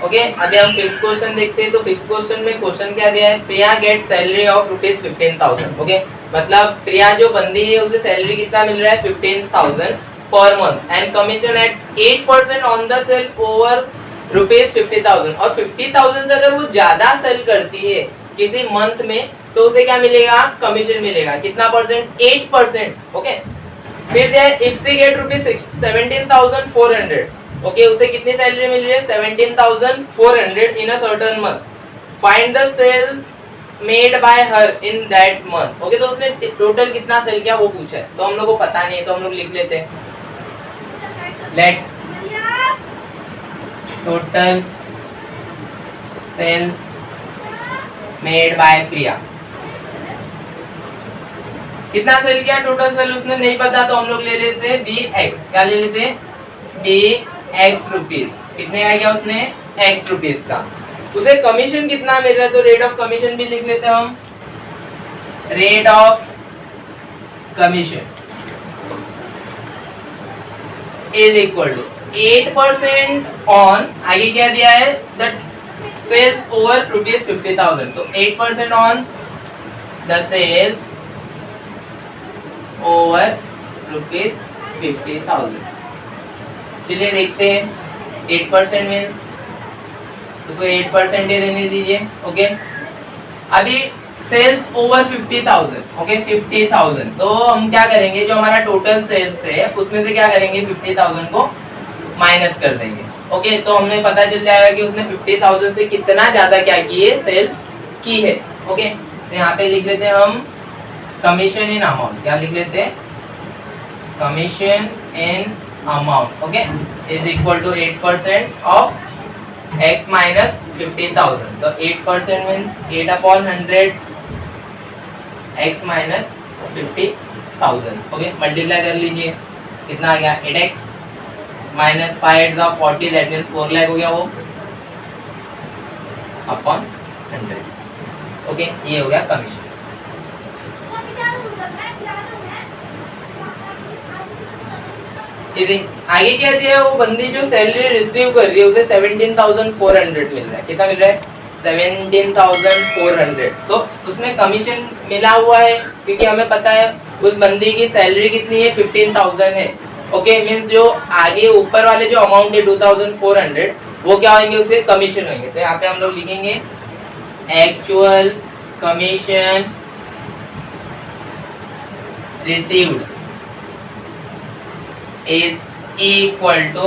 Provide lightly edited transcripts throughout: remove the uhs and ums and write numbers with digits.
Okay, अभी हम fifth question देखते हैं। तो फिफ्थ क्वेश्चन में क्वेश्चन क्या दिया है, प्रिया गेट सैलरी ऑफ ₹15,000। ओके, मतलब प्रिया जो बंदी है उसे सैलरी कितना मिल रहा है, 15,000 per month and commission at 8% on the sale over ₹50,000। और 50,000 से अगर वो ज्यादा सेल करती है किसी मंथ में तो उसे क्या मिलेगा, कमीशन मिलेगा। कितना परसेंट, 8%। ओके, फिर दिया है इफ शी गेट ₹17,400। ओके, उसे कितनी सैलरी मिल रही है, 17,400 in a certain month. Find the sale made by her in that month. Okay, तो उसने टोटल कितना सेल किया वो पूछा है, तो हम लोग को पता नहीं है तो हम लोग लिख लेते हैं let total sales made by Priya. कितना सेल किया, टोटल सेल उसने नहीं पता तो हम लोग ले लेते हैं BX। क्या ले लेते हैं, BX रुपीस। कितने का किया उसने, X रुपीस का। उसे कमीशन कितना मिल रहा है तो रेट ऑफ कमीशन भी लिख लेते हैं हम, rate of commission is equal to 8% on, आगे क्या दिया है, द सेल्स ओवर ₹50,000। तो 8% ऑन द सेल्स ओवर ₹50,000। चलिए देखते हैं, 8% मीन्स उसको 8% ही रहने दीजिए। ओके, अभी सेल्स ओवर 50,000। ओके, 50,000 तो हम क्या करेंगे, जो हमारा टोटल सेल्स है उसमें से क्या करेंगे, 50,000 को माइनस कर देंगे। ओके, तो हमें पता चल जाएगा कि उसने 50,000 से कितना ज्यादा क्या की है, सेल्स की है। ओके, तो यहाँ पे लिख लेते हैं हम कमीशन इन अमाउंट। क्या लिख लेते हैं, commission in amount. Okay, is equal to 8% of x minus 50,000। तो 8% means 8/100 x minus 50,000। Okay, multiply कर लीजिए, कितना आ गया, 8x minus 5 8 40, that means 4 lakh हो गया वो अपॉन 100। ओके, ये हो गया कमीशन। आगे क्या दिया है, वो बंदी जो सैलरी रिसीव कर रही है उसे 17,400 मिल रहा है। कितना मिल रहा है, 17,400। तो उसमें कमीशन मिला हुआ है क्योंकि हमें पता है उस बंदी की सैलरी कितनी है, 15,000 है। ओके, मींस जो आगे ऊपर वाले जो अमाउंट है 2,400 वो क्या होंगे, उसके कमीशन होंगे। तो यहाँ पे हम लोग लिखेंगे actual commission received is equal to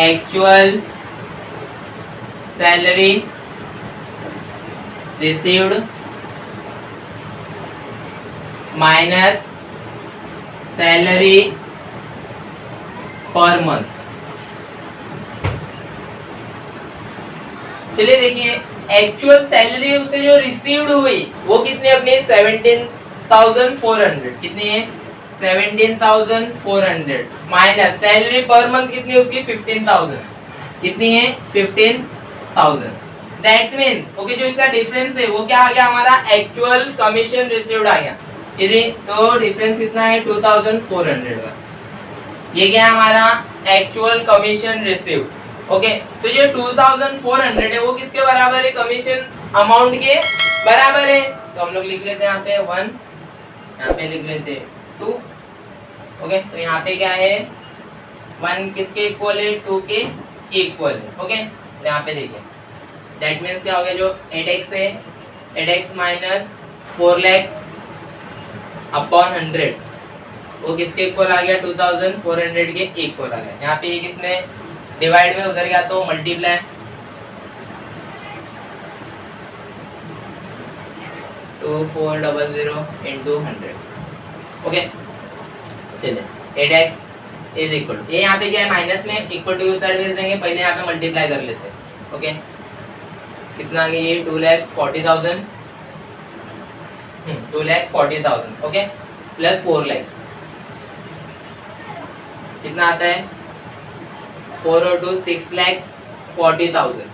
actual salary received minus salary per month। चलिए देखिए, एक्चुअल सैलरी उसे जो रिसीव्ड हुई वो कितनी, अपनी 17,400। कितनी है, 17,400 माइनस सैलरी पर मंथ कितनी है उसकी, 15,000। कितनी है, 15,000। दैट मीन्स ओके, जो इसका डिफरेंस है वो क्या आ गया, हमारा एक्चुअल कमीशन रिसीव्ड आ गया। इजी, तो डिफरेंस कितना है, 2,400 का। ये क्या है, हमारा एक्चुअल कमीशन रिसीव्ड। ओके, तो जो 2,400 है वो किसके बराबर है, कमीशन अमाउंट के बराबर है। तो हम लोग लिख लेते हैं यहाँ पे 1, यहाँ पे लिख लेते हैं 2। ओके, तो यहाँ पे क्या है, 1 किसके इक्वल है, 2 के इक्वल है। ओके, तो यहाँ पे देखिए दैट मीन्स क्या हो गया, जो 8x है 8x माइनस 4 लाख अपॉन 100 वो किसके इक्वल आ गया, 2,400 के इक्वल आ गया। यहाँ पे ये किसमें डिवाइड में उधर गया तो मल्टीप्लाई, तो 400 इंटू 100। ओके, चलिए 8x इज इक्वल टू, ये यहाँ पे क्या है, माइनस में इक्वल टू की साइड भेज देंगे, पहले यहाँ पे मल्टीप्लाई कर लेते हैं। ओके, कितना आ गया ये, 2,40,000 2,40,000। ओके, प्लस 4 लाख कितना आता है, 4 और 2 6,40,000।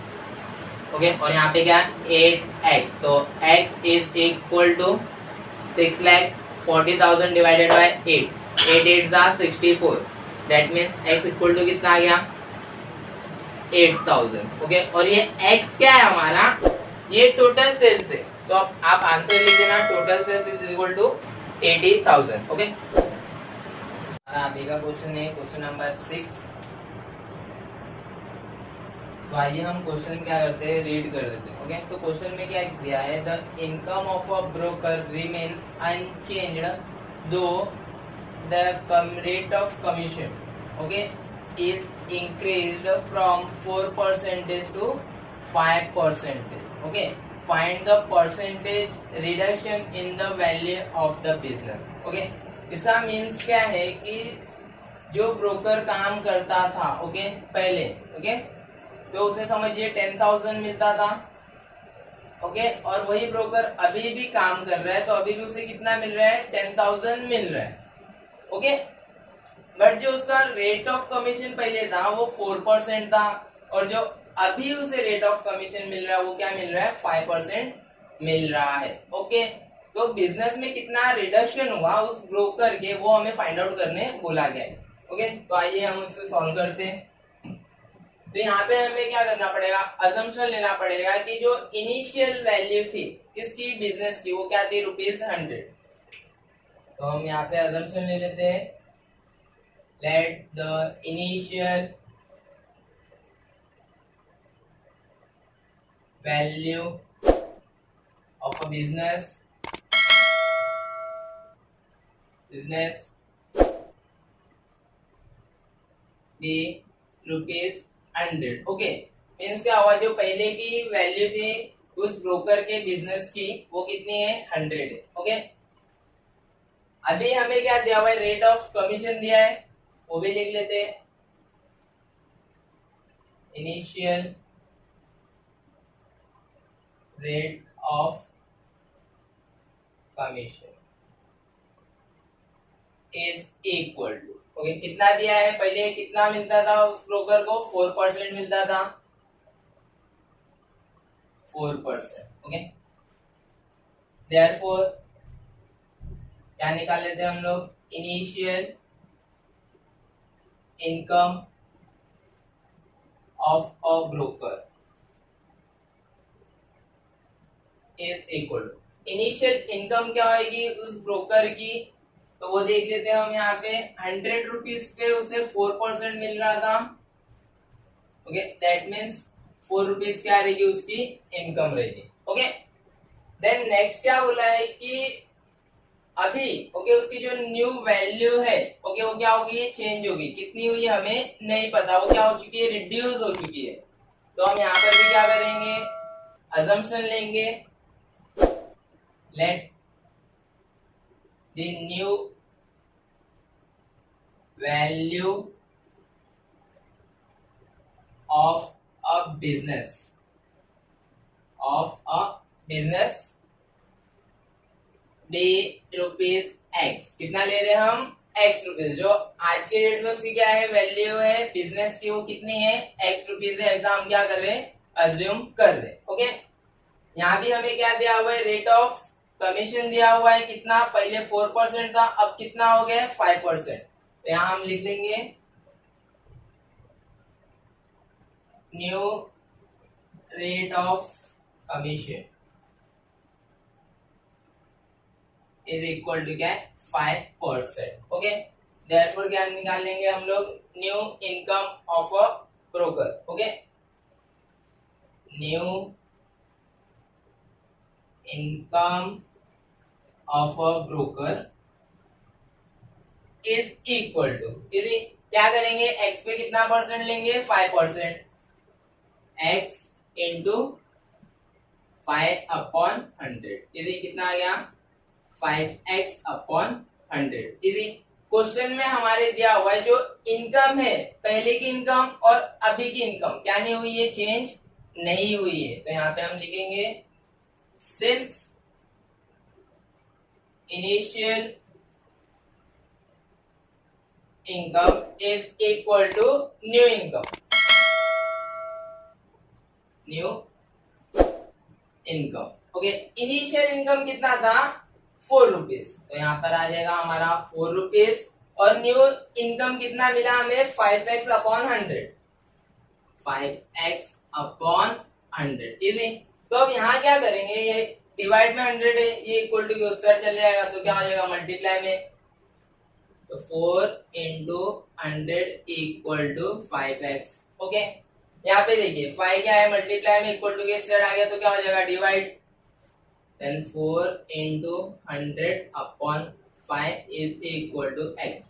ओके, और यहाँ पे क्या है 8x, तो x is equal to 6,40,000 divided by 8 8 8 64। That means x equal to कितना आ गया, 8000। ओके, और ये x क्या है हमारा, ये टोटल सेल्स है, तो आप आंसर लिख देना total sales is equal to 80,000। Okay, अभी का क्वेश्चन है क्वेश्चन नंबर 6। तो आइए हम क्वेश्चन क्या करते हैं, रीड कर देते हैं। ओके, तो क्वेश्चन में क्या दिया है, the income of a broker remain unchanged though the rate of commission okay is increased from 4% to 5%। Okay, find the percentage reduction in the value of the business. Okay, इसका means क्या है कि जो broker काम करता था okay पहले okay, तो उसे समझिए 10,000 मिलता था। ओके, और वही ब्रोकर अभी भी काम कर रहा है, तो अभी भी उसे कितना मिल रहा है, 10,000 मिल रहा है। ओके, बट जो उसका रेट ऑफ कमीशन पहले था वो 4% था, और जो अभी उसे रेट ऑफ कमीशन मिल रहा है वो क्या मिल रहा है, 5% मिल रहा है। ओके, तो बिजनेस में कितना रिडक्शन हुआ उस ब्रोकर के, वो हमें फाइंड आउट करने बोला गया है। ओके, तो आइए हम उसको सॉल्व करते हैं। तो यहाँ पे हमें क्या करना पड़ेगा, अजम्पशन लेना पड़ेगा कि जो इनिशियल वैल्यू थी किसकी, बिजनेस की, वो क्या थी, ₹100। तो हम यहाँ पे अजम्पशन ले लेते हैं, let the initial value of a business be ₹100। Okay, means क्या हुआ, जो पहले की वैल्यू थी उस ब्रोकर के बिजनेस की वो कितनी है, 100 है। ओके, अभी हमें क्या दिया हुआ है, रेट ऑफ कमीशन दिया है, वो भी लिख लेते हैं, initial rate of commission is equal to okay, कितना दिया है, पहले कितना मिलता था उस ब्रोकर को, 4% मिलता था, 4%। ओके, देयरफॉर क्या निकाल लेते हैं हम लोग, initial income of a broker is equal to, initial income क्या होगी उस ब्रोकर की, तो वो देख लेते हैं हम यहाँ पे, 100 रुपीज पे उसे 4% मिल रहा था। ओके, दैट मीन्स 4 रुपीज क्या रहेगी उसकी इनकम रहेगी। ओके, देन नेक्स्ट क्या बोला है कि अभी ओके उसकी जो न्यू वैल्यू है ओके वो क्या होगी, चेंज होगी, कितनी हुई हमें नहीं पता, वो क्या हो चुकी है, रिड्यूस हो चुकी है। तो हम यहाँ पर भी क्या करेंगे, अजम्पशन लेंगे, late the new value of a business be ₹x। कितना ले रहे हैं हम, x रुपीज, जो आज के डेट में उसकी क्या है, वैल्यू है बिजनेस की, वो कितनी है, x रुपीज है, ऐसा हम क्या कर रहे हैं, अज्यूम कर रहे हैं। ओके, यहाँ भी हमें क्या दिया हुआ है, रेट ऑफ कमीशन दिया हुआ है, कितना, पहले 4% था, अब कितना हो गया है, 5%। तो यहाँ हम लिख देंगे new rate of commission is equal to क्या है, 5%। ओके, देयरफॉर क्या निकाल लेंगे हम लोग, new income of a broker. Okay, new income of a broker is equal to, इसी क्या करेंगे, x पे कितना परसेंट लेंगे, 5%, x इंटू 5/100 इसी कितना आ गया, 5x/100। इसी क्वेश्चन में हमारे दिया हुआ है जो इनकम है, पहले की इनकम और अभी की इनकम क्या नहीं हुई है, चेंज नहीं हुई है। तो यहाँ पे हम लिखेंगे since initial income is equal to new income, okay, initial income कितना था, 4 रुपीज, तो यहाँ पर आ जाएगा हमारा 4 रुपीज, और न्यू इनकम कितना मिला हमें, 5x/100, 5x अपॉन 100 इजी। तो अब यहाँ क्या करेंगे, ये डिवाइड में 100 है, ये इक्वल टू उस साइड चले जाएगा तो क्या हो जाएगा मल्टीप्लाई में, तो 4 into 100 equal to 5x। Okay, यहाँ पे देखिए 5 क्या है मल्टीप्लाई में, इक्वल टू के साइड आ गया तो क्या हो जाएगा divide, then 4 into 100 upon 5 is equal to x।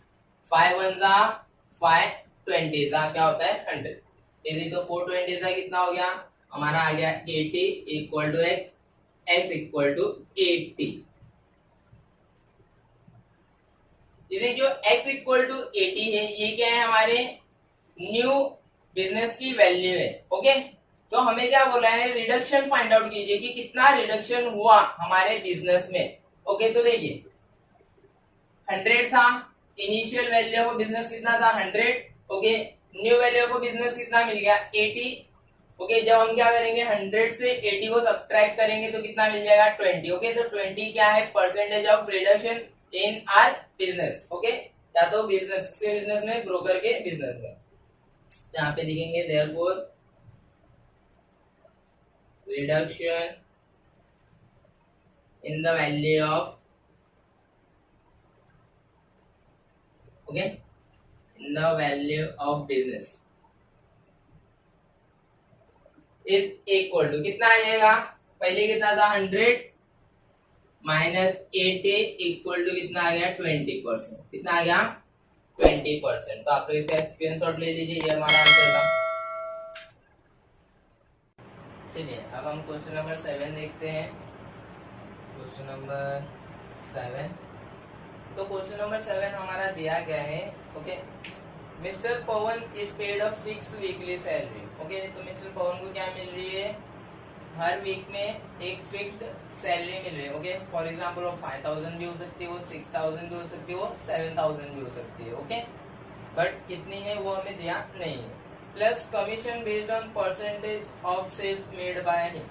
5 1 जा 5, 20 जा क्या होता है 100, इजी। तो 4 20 जा कितना हो गया हमारा, आ गया 80 equal to x, x equal to 80। इसे जो x इक्वल टू 80 है, ये क्या है हमारे न्यू बिजनेस की वैल्यू है। ओके, तो हमें क्या बोला है, रिडक्शन फाइंड आउट कीजिए कि कितना रिडक्शन हुआ हमारे बिजनेस में। ओके, तो देखिए 100 था इनिशियल वैल्यू ऑफ बिजनेस, कितना था 100। Okay, new value of business कितना मिल गया 80। ओके, जब हम क्या करेंगे 100 से 80 को सब्ट्रैक्ट करेंगे तो कितना मिल जाएगा 20। ओके, तो 20 क्या है percentage of reduction in are business. Okay, या तो बिजनेस से बिजनेस में, ब्रोकर के बिजनेस में, यहाँ पे लिखेंगे therefore reduction in the value of, okay, in the value of business is equal to कितना आ जाएगा, पहले कितना था 100 माइनस 80 इक्वल टू कितना आ गया 20%, कितना आ गया 20%। तो आप लोग इसका स्क्रीनशॉट ले लीजिए, ये हमारा आंसर था। चलिए अब हम क्वेश्चन नंबर 7 देखते हैं। क्वेश्चन नंबर 7, तो क्वेश्चन नंबर 7 हमारा दिया गया है। Okay, mister Pawan is paid a fix weekly salary. Okay, तो मिस्टर पवन को क्या मिल रही है, हर वीक में एक फिक्स्ड सैलरी मिल रही है। ओके, फॉर एग्जांपल वो 5000 भी हो सकती है, वो 6000 भी हो सकती है, वो 7000 भी हो सकती है। ओके, बट कितनी है वो हमें दिया नहीं है। Plus commission based on percentage of sales made by him.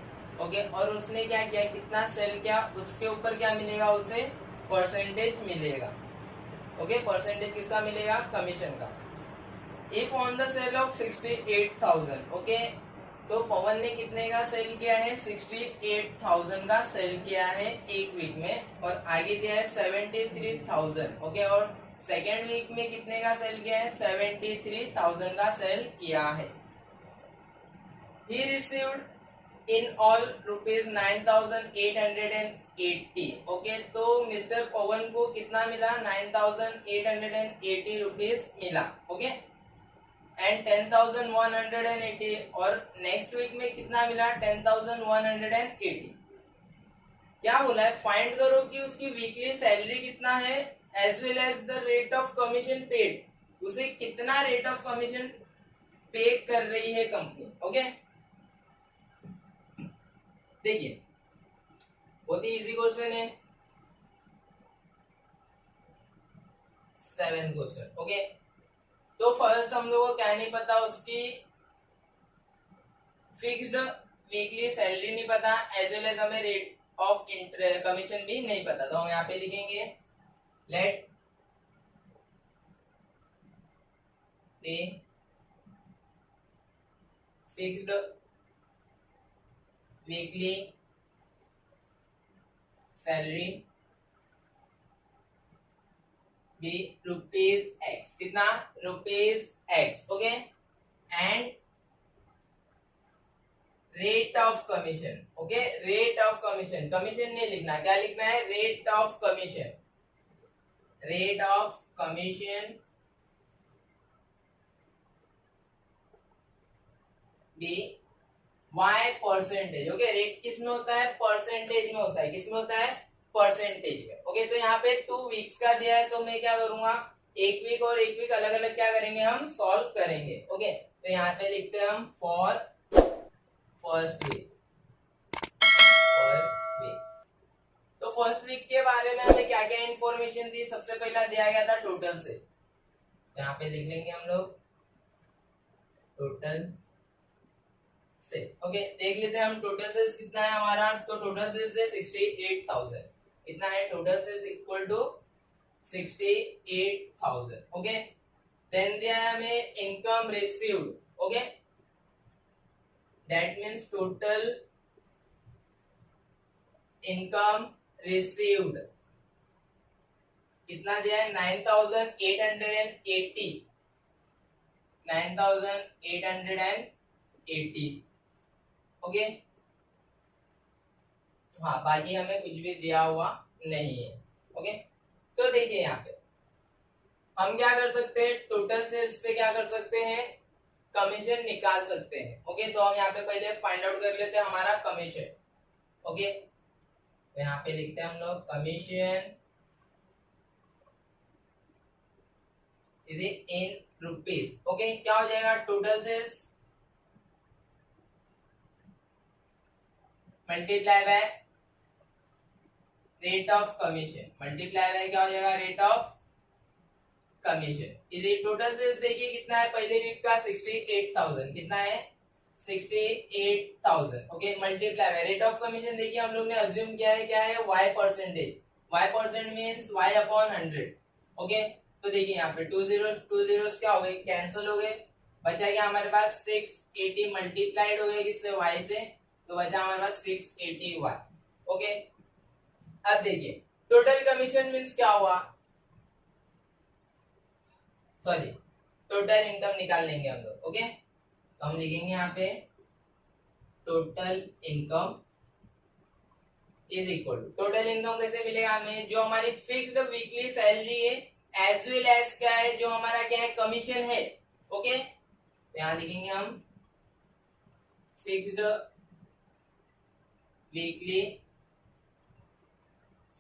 Okay, और उसने क्या किया, कितना सेल किया उसके ऊपर क्या मिलेगा, उसे परसेंटेज मिलेगा। ओके, परसेंटेज किसका मिलेगा, कमीशन का। If on the sale of 68,000। Okay, तो पवन ने कितने का सेल किया है, 68,000 का सेल किया है एक वीक में, और आगे दिया है 73,000। ओके, और सेकेंड वीक में कितने का सेल किया है, 73,000 का सेल किया है। He received in all rupees 9,880। Okay, तो मिस्टर पवन को कितना मिला, 9,880 रुपीज मिला। ओके, एंड 10,180, और नेक्स्ट वीक में कितना मिला 10,180। क्या बोला है, फाइंड करो कि उसकी वीकली सैलरी कितना है as well as the rate of commission paid, उसे कितना रेट ऑफ कमीशन पे कर रही है कंपनी। ओके, देखिए बहुत ही इजी क्वेश्चन है, 7 क्वेश्चन। ओके, तो फर्स्ट हम लोगों को क्या नहीं पता, उसकी फिक्स्ड वीकली सैलरी नहीं पता, एज वेल एज हमें रेट ऑफ कमीशन भी नहीं पता। तो हम यहाँ पे लिखेंगे let the fixed weekly salary be rupees X, कितना rupees X. Okay, and rate of commission. Okay, rate of commission, commission नहीं लिखना, क्या लिखना है, rate of commission, rate of commission be Y percentage. Okay, rate किस में होता है, परसेंटेज में होता है, किस में होता है, परसेंटेज में। ओके, तो यहाँ पे 2 वीक्स का दिया है, तो मैं क्या करूंगा, एक वीक और एक वीक अलग अलग क्या करेंगे, हम सॉल्व करेंगे। ओके, तो यहाँ पे लिखते हैं हम for first week, first week. तो फर्स्ट वीक के बारे में हमें क्या क्या इंफॉर्मेशन दी, सबसे पहला दिया गया था टोटल से, यहाँ पे लिख लेंगे हम लोग टोटल से। ओके, देख लेते हैं हम टोटल सेल्स कितना है हमारा, तो टोटल सेल्स है 68,000, कितना है total sales equal to 68,000। Okay, then दिया है हमें income received. Okay, that means total income received कितना दिया है 9880 9880 ओके। हाँ बाकी हमें कुछ भी दिया हुआ नहीं है ओके। तो देखिए यहाँ पे हम क्या कर सकते हैं, टोटल सेल्स पे क्या कर सकते हैं, कमीशन निकाल सकते हैं ओके। तो हम यहाँ पे पहले फाइंड आउट कर लेते हैं हमारा कमीशन ओके। तो यहाँ पे लिखते हैं हम लोग commission is in rupees okay. क्या हो जाएगा, total sales multiply by rate of commission, multiply by क्या हो जाएगा, rate of commission is total sales. देखिए कितना है पहले वीक का 68,000, कितना है 68,000 okay. Multiply by rate of commission, देखिए हम लोग ने अज्यूम किया है क्या है, y percentage, y percent means y upon 100 okay. तो देखिए यहाँ पे 2 zeros क्या हो गए, कैंसिल हो गए, बचा क्या हमारे पास 680 मल्टीप्लाइड हो गया किससे, y से, तो बचा हमारे पास 680y ओके। अब देखिए टोटल कमीशन मींस क्या हुआ, सॉरी टोटल इनकम निकाल लेंगे हम लोग ओके। तो हम लिखेंगे यहाँ पे total income is equal to, total income कैसे मिलेगा हमें, जो हमारी फिक्स्ड वीकली सैलरी है एज वेल एज क्या है, जो हमारा क्या है कमीशन है ओके। तो यहाँ लिखेंगे हम fixed weekly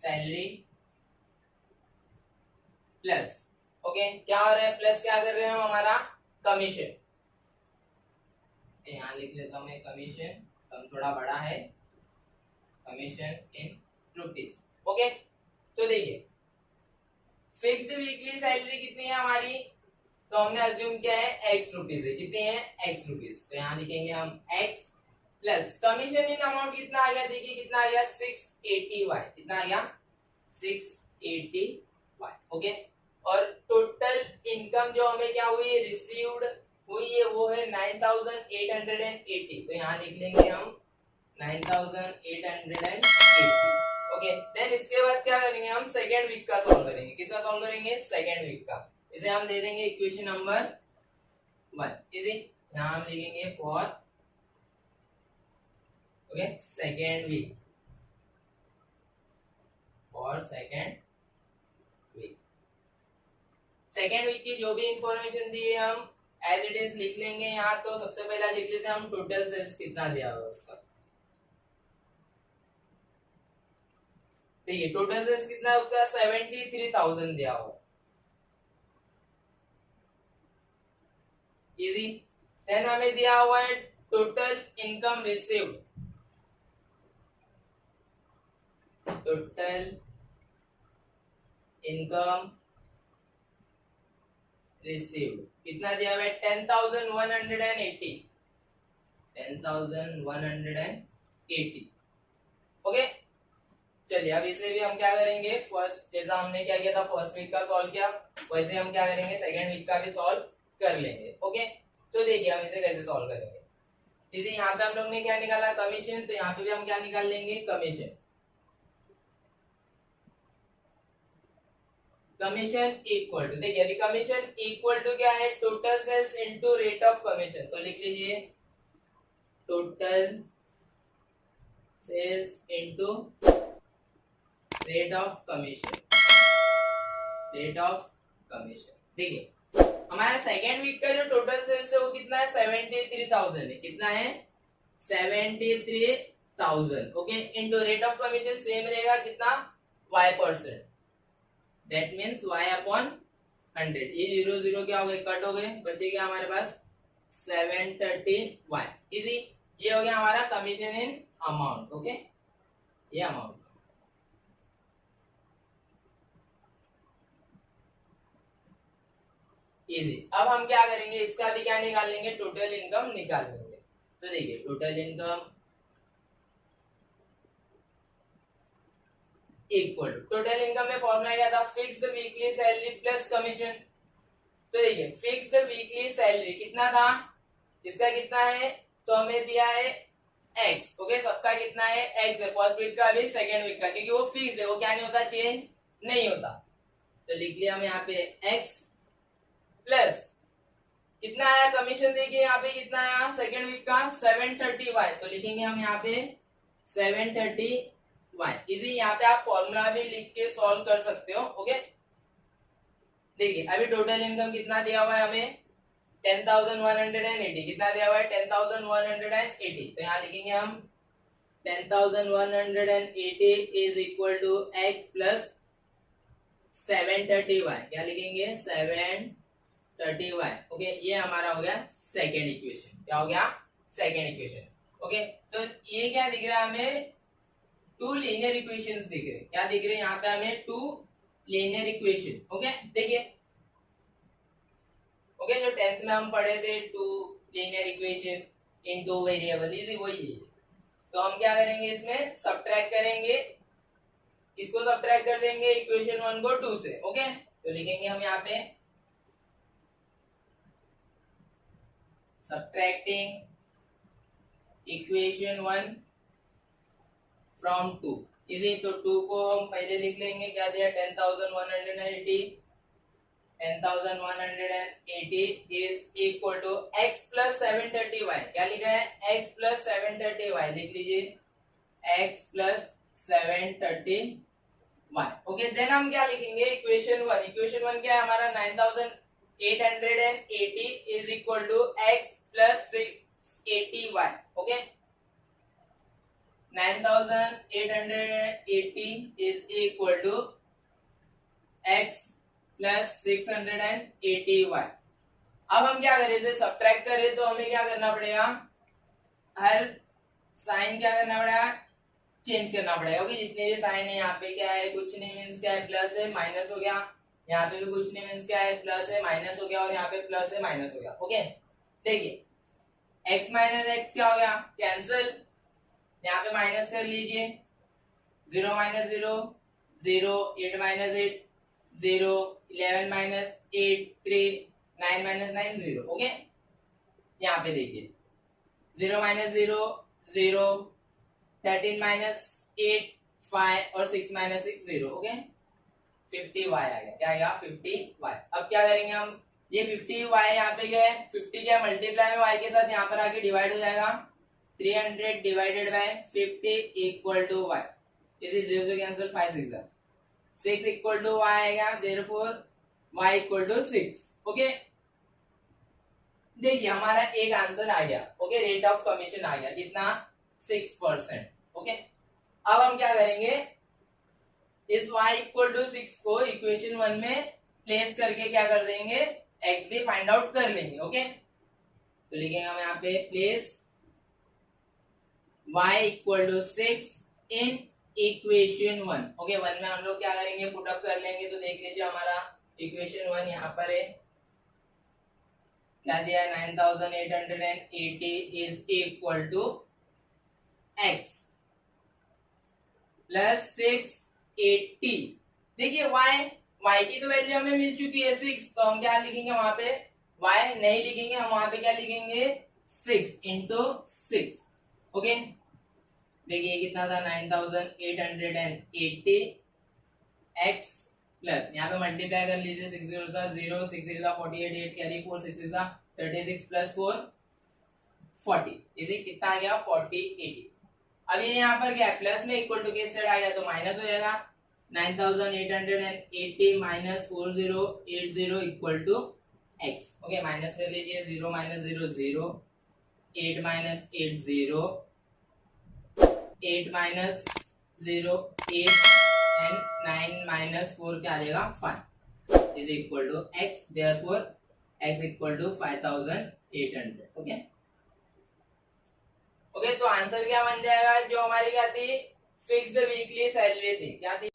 salary plus okay, क्या हो रहा है प्लस, क्या कर रहे हैं हम, हमारा कमीशन। यहाँ लिख लेता हूं मैं कमीशन, कम थोड़ा बड़ा है, कमीशन इन रुपीज ओके। तो देखिए फिक्स्ड वीकली सैलरी कितनी है हमारी, तो हमने अज्यूम किया है x रुपीज है, कितनी है x रुपीज। तो यहाँ लिखेंगे हम x plus commission in amount कितना आ गया, देखिए कितना आ गया 680y, कितना आ गया 680y ओके। और टोटल इनकम जो हमें क्या हुई, रिसीव्ड हुई है, वो है 9880। तो यहाँ लिख लेंगे हम 9880 ओके। देन इसके बाद क्या करेंगे हम, सेकेंड वीक का सॉल्व करेंगे, किसका सॉल्व करेंगे, सेकेंड वीक का। इसे हम दे देंगे इक्वेशन नंबर 1 इजी, यहाँ हम लिखेंगे for okay second week, for second week. Second week की जो भी इंफॉर्मेशन दी है हम एज इट इज लिख लेंगे यहाँ। तो सबसे पहला लिख लेते हैं हम टोटल सेल्स कितना दिया हुआ उसका, देखिए टोटल सेल्स कितना है उसका 73,000 दिया हुआ इजी। देन हमें दिया हुआ है total income received, total income received कितना दिया हुआ है 10,180, 10,180 ओके। चलिए अब इसे भी हम क्या करेंगे, फर्स्ट जैसा हमने क्या किया था फर्स्ट वीक का सॉल्व किया, वैसे हम क्या करेंगे सेकेंड वीक का भी सॉल्व कर लेंगे ओके। तो देखिए हम इसे कैसे सॉल्व करेंगे, जैसे यहाँ पे हम लोग ने क्या निकाला कमीशन, तो यहाँ पे भी हम क्या निकाल लेंगे कमीशन। कमीशन इक्वल टू, देखिए अभी कमीशन इक्वल टू क्या है, total sales into rate of commission. तो लिख लीजिए total sales into rate of commission, rate of commission. देखिए हमारा सेकेंड वीक का जो टोटल सेल्स है वो कितना है 73,000 है, कितना है 73,000 okay. Into rate of commission same रहेगा कितना y%, that means y upon 100। ये 0 0 क्या हो गए, कट हो गए, बचेगा हमारे पास 730y इजी। ये हो गया हमारा कमीशन इन अमाउंट ओके, ये अमाउंट इजी। अब हम क्या करेंगे, इसका भी क्या निकालेंगे, टोटल इनकम निकाल लेंगे। तो देखिए total income equal total income में फॉर्मूला क्या था, fixed weekly salary plus commission. तो देखिए फिक्स्ड वीकली सैलरी कितना था, इसका कितना है तो हमें दिया है एक्स, ओके सबका कितना है एक्स है, फर्स्ट वीक का भी सेकेंड वीक का, क्योंकि वो फिक्स्ड है, वो क्या नहीं होता चेंज नहीं होता। तो लिख लिया हम यहाँ पे एक्स प्लस कितना आया कमीशन, देखिए यहाँ पे कितना आया सेकेंड वीक का 730y, तो लिखेंगे हम यहाँ पे 730y इजी। यहाँ पे आप फॉर्मूला भी लिख के सॉल्व कर सकते हो, ओके। देखिए अभी टोटल इनकम कितना दिया हुआ है हमें 10,180, कितना दिया हुआ है 10,180, तो यहाँ लिखेंगे हम 10,180 is equal to x plus 730y, क्या लिखेंगे 730y, ओके। ये हमारा हो गया सेकेंड इक्वेशन, क्या हो गया सेकेंड इक्वेशन, ओके। तो ये क्या दिख रहा है हमें, टू लीनियर इक्वेशंस दिख रहे, क्या दिख रहे हैं यहाँ पे हमें टू लीनियर इक्वेशन, ओके। देखिए ओके जो 10th में हम पढ़े थे two linear equation in two variable, easy वही है। तो हम क्या करेंगे इसमें सब्ट्रैक्ट करेंगे, इसको सब्ट्रैक्ट कर देंगे इक्वेशन 1 को 2 से, ओके। तो लिखेंगे हम यहाँ पे सब्ट्रैक्टिंग इक्वेशन 1 फ्रॉम 2 इजी। तो 2 को हम पहले लिख लेंगे, क्या दिया 10,180 is equal to x plus 730y, क्या लिखा है x प्लस 730y, लिख लीजिए x plus 730y, okay. Then हम क्या लिखेंगे इक्वेशन 1, इक्वेशन 1 क्या है हमारा 9,880 is equal to x plus 680y, okay. 9,880 is equal to x plus 680y। अब हम क्या करें, इसे सब्ट्रैक्ट करें तो हमें क्या करना पड़ेगा, हर साइन क्या करना पड़ेगा चेंज करना पड़ेगा, ओके। जितने भी साइन है यहाँ पे क्या है कुछ नहीं मीन्स क्या है प्लस है माइनस हो गया, यहाँ पे भी कुछ नहीं मीन्स क्या है प्लस है माइनस हो गया, और यहाँ पे प्लस है माइनस हो गया, ओके। देखिए x माइनस एक्स क्या हो गया कैंसिल, यहाँ पे माइनस कर लीजिए, 0 minus 0 0, 8 minus 8 0, 11 minus 8 3, 9 minus 9 0, okay. यहाँ पे देखिए 0 माइनस 0 0, 13 माइनस 8 5 और 6 माइनस 6 0, ओके। 50y आ गया, क्या आएगा 50y। अब क्या करेंगे हम, ये 50y यहाँ पे क्या है 50 क्या मल्टीप्लाई में y के साथ यहाँ पर आके डिवाइड हो जाएगा, 300 divided by 50 equal to y, इसी 0 से कैंसिल 5 6 इक्वल टू y आएगा, therefore y equal to 6, okay. देखिए हमारा एक आंसर आ गया, ओके। रेट ऑफ कमीशन आ गया कितना 6%, ओके। अब हम क्या करेंगे, इस y इक्वल टू 6 को इक्वेशन 1 में प्लेस करके क्या कर देंगे x भी फाइंड आउट कर लेंगे, ओके। तो लिखेंगे हम यहाँ पे place y equal to 6 in equation 1, okay. 1 में हम लोग क्या करेंगे पुट अप कर लेंगे, तो देख लीजिए हमारा इक्वेशन 1 यहाँ पर है, क्या दिया 9,880 is equal to x plus 680। देखिए y की तो वैल्यू हमें मिल चुकी है 6, तो हम क्या लिखेंगे वहां पे y नहीं लिखेंगे, हम वहां पे क्या लिखेंगे 6 इंटू 6, ओके। देखिए कितना था 9,880 x प्लस यहाँ पे मल्टीप्लाई कर लीजिए, 6 0 था 0, 6 0 48, 8 कैरी 4, 6 0 36 प्लस 4 40, इसे कितना आ गया 4080। अब ये यहाँ पर क्या है प्लस में इक्वल टू के साइड आ गया तो माइनस हो जाएगा, 9,880 minus 4080 equal to x, okay. Minus कर लीजिए, 0 minus 0 0, 8 minus 8 0, 8 minus 0 8 and 9 minus 4 क्या आ जाएगा 5 is equal to x, therefore x equal to 5,800, okay. Okay तो आंसर क्या बन जाएगा, जो हमारी क्या थी फिक्स्ड वीकली सैलरी थी, क्या थी